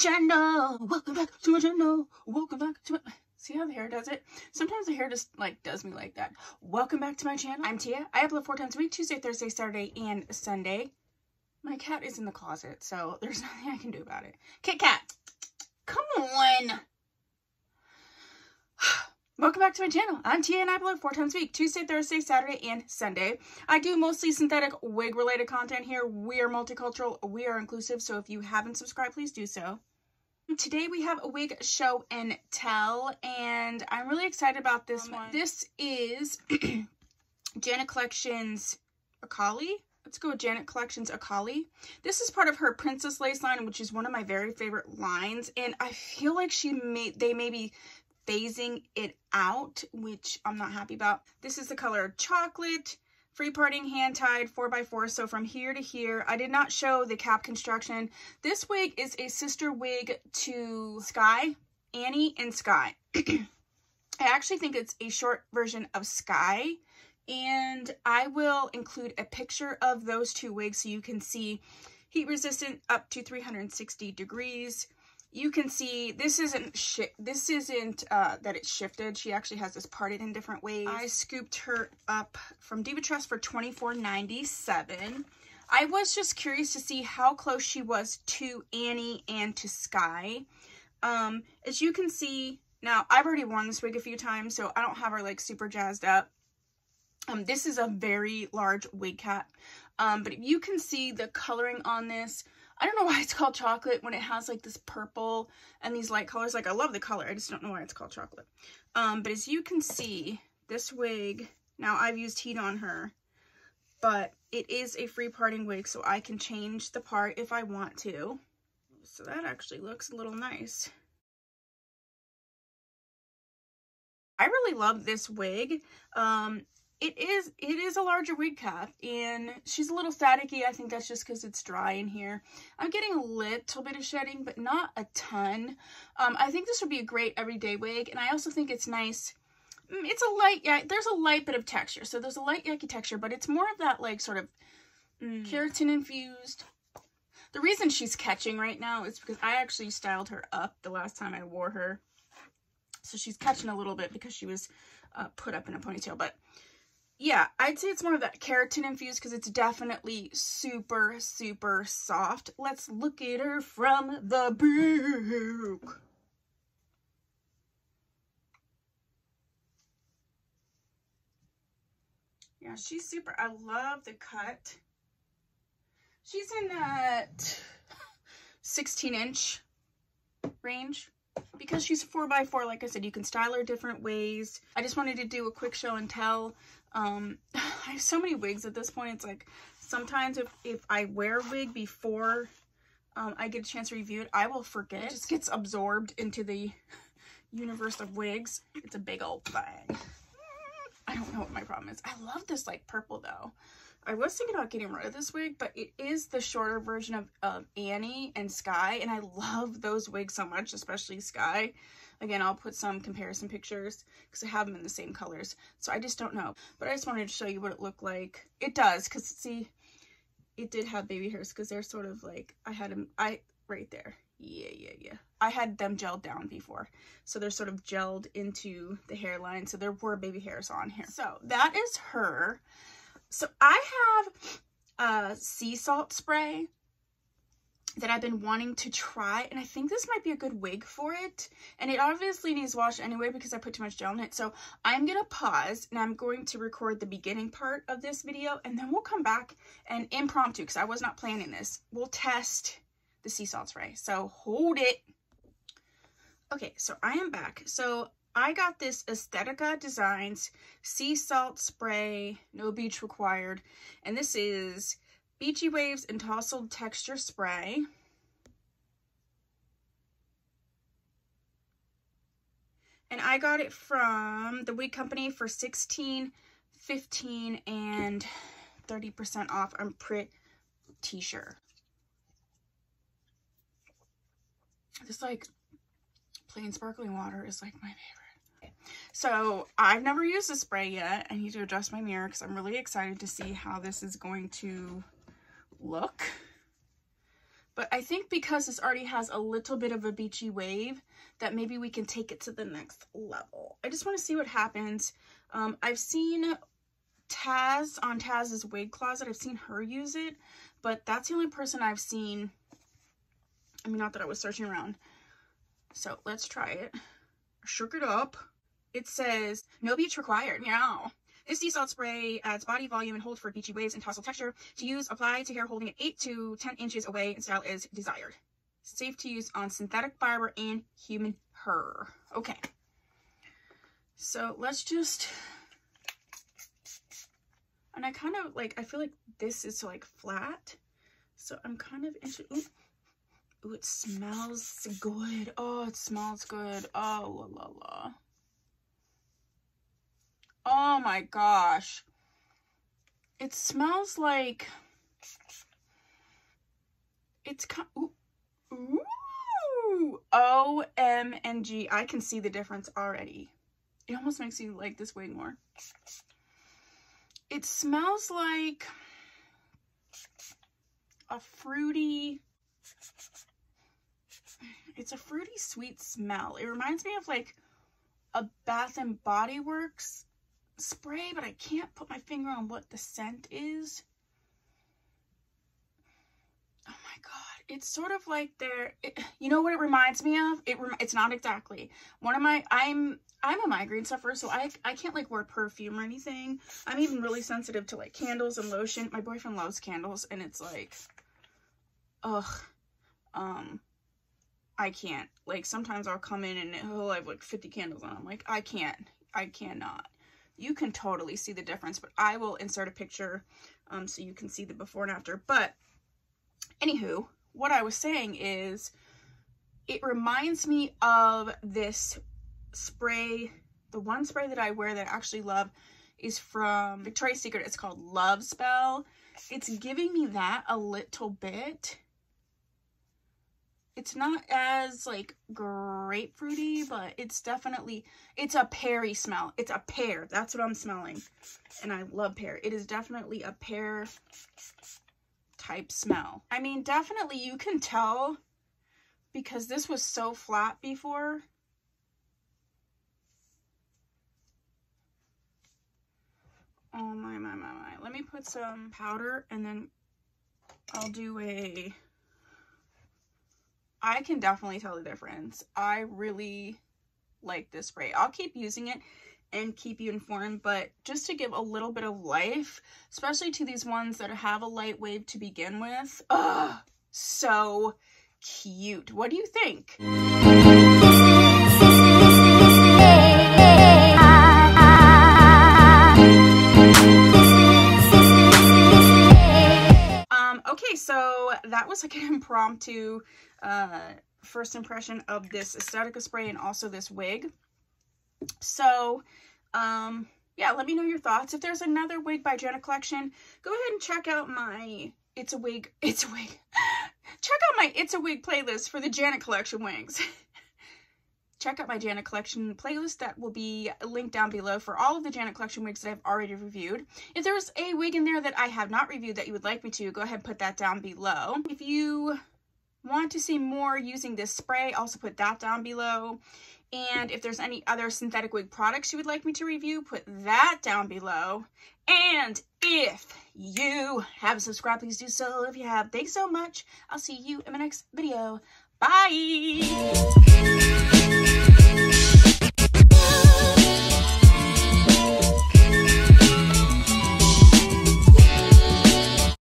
channel. Welcome back to my channel. Welcome back to my... See how the hair does it? Sometimes the hair just like does me like that. Welcome back to my channel. I'm Tia. I upload 4 times a week, Tuesday, Thursday, Saturday, and Sunday. My cat is in the closet, so there's nothing I can do about it. Kit Kat, come on. Welcome back to my channel. I'm Tia and I upload 4 times a week, Tuesday, Thursday, Saturday, and Sunday. I do mostly synthetic wig related content here. We are multicultural, we are inclusive, so if you haven't subscribed, please do so. Today we have a wig show and tell, and I'm really excited about this one. This is Janet Collection's Akali. Let's go with Janet Collection's Akali. This is part of her Princess Lace line, which is one of my very favorite lines, and I feel like they may be phasing it out, which I'm not happy about. This is the color Chocolate, free parting, hand tied, 4x4. So from here to here, I did not show the cap construction. This wig is a sister wig to Sky, Annie and Sky. I actually think it's a short version of Sky, and I will include a picture of those two wigs so you can see heat resistant up to 360 degrees. You can see this isn't that it's shifted. She actually has this parted in different ways. I scooped her up from Diva Trust for $24.97. I was just curious to see how close she was to Annie and to Sky. As you can see, now I've already worn this wig a few times, so I don't have her like super jazzed up. This is a very large wig cap. But if you can see the coloring on this, I don't know why it's called chocolate when it has like this purple and these light colors. Like, I love the color, I just don't know why it's called chocolate. But as you can see, this wig, now I've used heat on her, but it is a free parting wig, so I can change the part if I want to. So that actually looks a little nice. I really love this wig. It is a larger wig cap, and she's a little staticky. I think that's just because it's dry in here. I'm getting a little bit of shedding, but not a ton. I think this would be a great everyday wig, and I also think it's nice. It's a light, yeah, there's a light bit of texture. So there's a light yucky texture, but it's more of that like sort of keratin infused. The reason she's catching right now is because I actually styled her up the last time I wore her. So she's catching a little bit because she was put up in a ponytail, but yeah, I'd say it's more of that keratin infused because it's definitely super, super soft. Let's look at her from the back. Yeah, she's super, I love the cut. She's in that 16-inch range. Because she's 4x4, like I said, you can style her different ways. I just wanted to do a quick show and tell. I have so many wigs at this point. It's like sometimes if I wear a wig before I get a chance to review it, I will forget. It just gets absorbed into the universe of wigs. It's a big old thing. I don't know what my problem is. I love this like purple though. I was thinking about getting rid of this wig, but it is the shorter version of Annie and Sky, and I love those wigs so much, especially Sky. Again, I'll put some comparison pictures because I have them in the same colors, so I just don't know. But I just wanted to show you what it looked like. It does, because see, it did have baby hairs because they're sort of like, I had them, right there. Yeah. I had them gelled down before, so they're sort of gelled into the hairline, so there were baby hairs on here. So that is her. So I have a sea salt spray that I've been wanting to try, and I think this might be a good wig for it. And it obviously needs washed anyway because I put too much gel in it. So I'm going to pause, and I'm going to record the beginning part of this video, and then we'll come back and impromptu, because I was not planning this, we'll test the sea salt spray. So hold it. Okay, so I am back. So I got this Estetica Designs Sea Salt Spray, no bleach required, and this is Beachy Waves and Tousled Texture Spray. And I got it from the Wig Company for $16, $15, and 30% off. I'm pretty sure. This like plain sparkling water is like my favorite. So I've never used this spray yet. I need to adjust my mirror because I'm really excited to see how this is going to look. But I think because this already has a little bit of a beachy wave, that maybe we can take it to the next level. I just want to see what happens. I've seen Taz on Taz's Wig Closet. I've seen her use it, but that's the only person I've seen. I mean, not that I was searching around. So let's try it. Shook it up. It says, no beach required. Yeah. This sea salt spray adds body volume and hold for beachy waves and tousled texture. To use, apply to hair holding it 8 to 10 inches away and style is desired. Safe to use on synthetic fiber and human hair. Okay. So let's just... And I kind of like, I feel like this is like flat. So I'm kind of into... Ooh, it smells good. Oh, it smells good. Oh, la la la. Oh my gosh. It smells like... It's kind of... Ooh. OMG. I can see the difference already. It almost makes you like this wig more. It smells like a fruity... It's a fruity sweet smell. It reminds me of like a Bath and Body Works spray, but I can't put my finger on what the scent is. Oh my god, it's sort of like you know what it reminds me of? It's not exactly. I'm a migraine sufferer, so I can't like wear perfume or anything. I'm even really sensitive to like candles and lotion. My boyfriend loves candles, and it's like, ugh, I can't. Like, sometimes I'll come in and he'll have like 50 candles on. I'm like, I cannot. You can totally see the difference, but I will insert a picture so you can see the before and after. But anywho, what I was saying is it reminds me of this spray. The one spray that I wear that I actually love is from Victoria's Secret. It's called Love Spell. It's giving me that a little bit. It's not as like grapefruity, but it's definitely, it's a peary smell. It's a pear. That's what I'm smelling. And I love pear. It is definitely a pear type smell. I mean, definitely you can tell because this was so flat before. Oh my. Let me put some powder and then I'll do a... I can definitely tell the difference. I really like this spray. I'll keep using it and keep you informed, but just to give a little bit of life, especially to these ones that have a light wave to begin with. Ugh, so cute. What do you think? Okay, so that was like an impromptu first impression of this Estetica spray and also this wig. So, yeah, let me know your thoughts. If there's another wig by Jenna Collection, go ahead and check out my It's a Wig. Check out my It's a Wig playlist for the Jenna Collection wigs. Check out my Janet Collection playlist that will be linked down below for all of the Janet Collection wigs that I've already reviewed. If there's a wig in there that I have not reviewed that you would like me to, go ahead and put that down below. If you want to see more using this spray, also put that down below. And if there's any other synthetic wig products you would like me to review, put that down below. And if you haven't subscribed, please do so. If you have, thanks so much. I'll see you in my next video. Bye!